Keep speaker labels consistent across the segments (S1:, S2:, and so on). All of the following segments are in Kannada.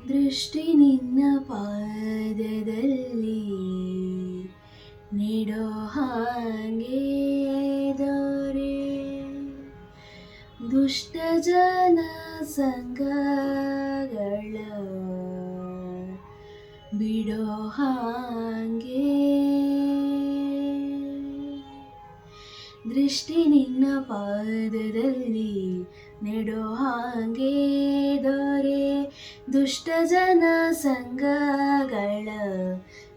S1: ದೃಷ್ಟಿ ನಿನ್ನ ಪಾದದಲ್ಲಿ ನೀಡೋ ಹಾಗೆ ದೊರೆ, ದುಷ್ಟ ಜನ ಸಂಗಗಳ ಬಿಡೋ ಹಾಗೆ. ದೃಷ್ಟಿ ನಿನ್ನ ಪಾದದಲ್ಲಿ ನೆಡೋ ಹಾಗೆ ದೊರೆ, ದುಷ್ಟ ಜನ ಸಂಗಗಳ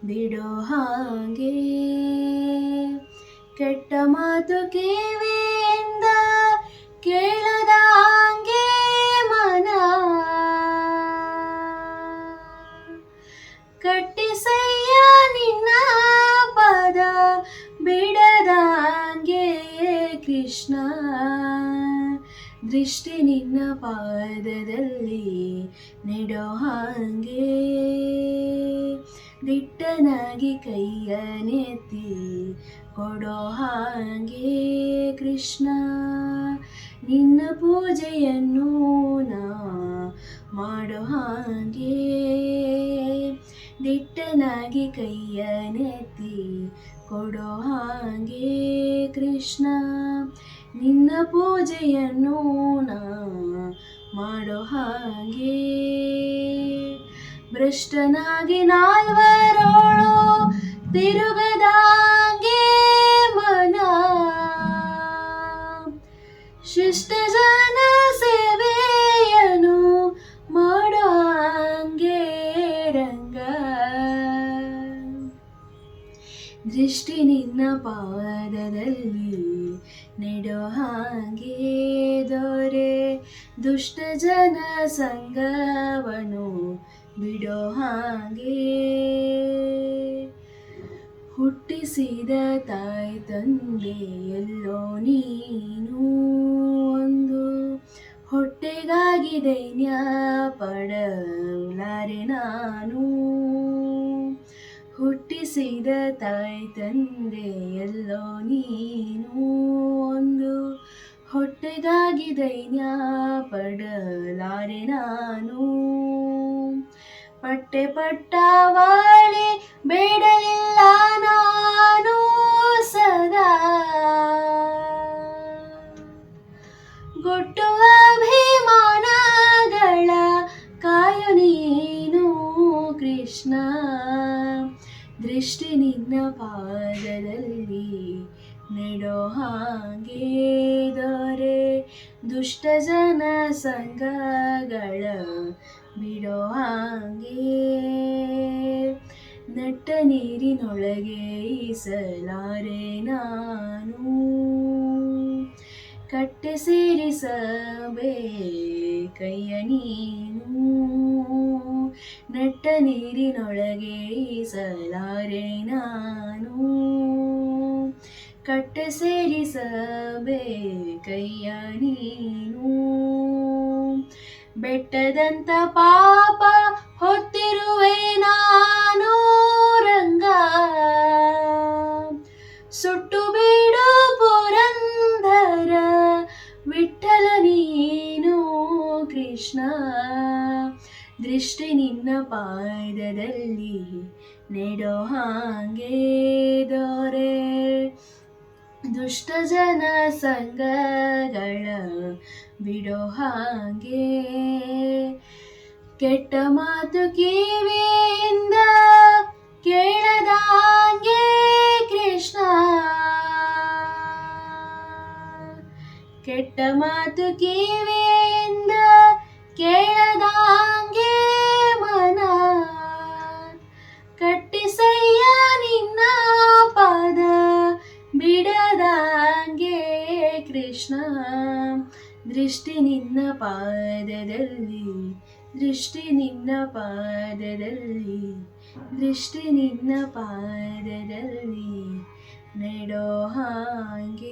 S1: ಬಿಡೋ ಹಾಗೆ. ಕೆಟ್ಟ ಮಾತು ಕಿವಿಯಿಂದ ಕೇಳದ ಹಾಗೆ ಮನ ಕಟ್ಟಿಸಯ್ಯ ನಿನ್ನ ಪದ ಬಿಡದಂಗೆ ಕೃಷ್ಣ. ದೃಷ್ಟಿ ನಿನ್ನ ಪಾದದಲ್ಲಿ ನೆಡೋ ಹಾಗೆ, ದಿಟ್ಟನಾಗಿ ಕೈಯನೆತ್ತಿ ಕೊಡೋ ಹಾಗೆ ಕೃಷ್ಣ. ನಿನ್ನ ಪೂಜೆಯನ್ನು ನಾ ಮಾಡೋ ಹಾಗೆ, ದಿಟ್ಟನಾಗಿ ಕೈಯನೆತ್ತಿ ಕೊಡೋ ಹಾಗೆ ಕೃಷ್ಣ. ನಿನ್ನ ಪೂಜೆಯನ್ನು ನಾ ಮಾಡೋ ಹಾಗೆ. ಭ್ರಷ್ಟನಾಗಿ ನಾಲ್ವರೋಳು ತಿರುಗದಾಗೆ ಮನ, ಶಿಷ್ಟ ಜನ ಸೇವೆಯನು ಮಾಡೋ ಹಾಗೆ ರಂಗ. ದೃಷ್ಟಿ ನಿನ್ನ ಪಾದದಲ್ಲಿ ನೆಡೋ ಹಾಗೆ ದೊರೆ, ದುಷ್ಟ ಜನ ಸಂಗವನು ಬಿಡೋ ಹಾಗೆ. ಹುಟ್ಟಿಸಿದ ತಾಯಿ ತಂದೆ ಎಲ್ಲೋ ನೀನು ಒಂದು, ಹೊಟ್ಟೆಗಾಗಿ ದೈನ್ಯ ಪಡಲಾರೆ ನಾನು. ಹುಟ್ಟಿಸಿದ ತಾಯಿ ತಂದೆ ಎಲ್ಲೋ ನೀನು ಒಂದು, ಹೊಟ್ಟೆಗಾಗಿ ದೈನ್ಯ ಪಡಲಾರೆ ನಾನು. ಪಟ್ಟೆ ಪಟ್ಟವಾಳಿ ಬೇಡಲಿಲ್ಲ ನಾನು ಸದಾ, ಗೊಟ್ಟು ಅಭಿಮಾನಗಳ ಕಾಯು ನೀನು ಕೃಷ್ಣ. ದೃಷ್ಟಿ ನಿನ್ನ ಪಾದದಲ್ಲಿ ನೆಡೋ ಹಾಗೆ ದೊರೆ, ದುಷ್ಟ ಜನ ಸಂಗಗಳ ಬಿಡೋ ಹಾಗೆ. ನಟ್ಟ ನೀರಿನೊಳಗೆ ಈಸಲಾರೆ ನಾನು, ಕಟ್ಟೆ ಸೇರಿಸಬೇಕಯ್ಯ ನೀನು. ನಟ್ಟ ನೀರಿನೊಳಗೆ ಈಸಲಾರೆ ನಾನು, ಕಟ್ಟೆ ಸೇರಿಸಬೇಕಯ್ಯ ನೀನು. ಬೆಟ್ಟದಂತ ಪಾಪ ಹೊತ್ತಿರುವೆ ನಾನು ರಂಗ, ಸುಟ್ಟು ಬಿಡು ಪುರಂದರ ವಿಠಲ ನೀನು ಕೃಷ್ಣ. ದೃಷ್ಟಿ ನಿನ್ನ ಪಾದದಲ್ಲಿ ನೆಡೋ ಹಾಗೆ ದೊರೆ, ದುಷ್ಟ ಜನ ಸಂಗಗಳ ಬಿಡೋ ಹಾಗೆ. ಕೆಟ್ಟ ಮಾತು ಕಿವಿಯಿಂದ ಕೇಳದ ಹಾಗೆ ಕೃಷ್ಣ, ಕೆಟ್ಟ ಮಾತು ಕಿವಿಯಿಂದ ಕೇಳದ ಹಾಗೆ ಮನ ಕಟ್ಟಿಸಯ್ಯ ನಿನ್ನ ಪದ ಬಿಡದಂಗೆ ಕೃಷ್ಣ. ದೃಷ್ಟಿ ನಿನ್ನ ಪಾದದಲ್ಲಿ, ದೃಷ್ಟಿ ನಿನ್ನ ಪಾದದಲ್ಲಿ, ದೃಷ್ಟಿ ನಿನ್ನ ಪಾದದಲ್ಲಿ ನೆಡೋ ಹಾಗೆ.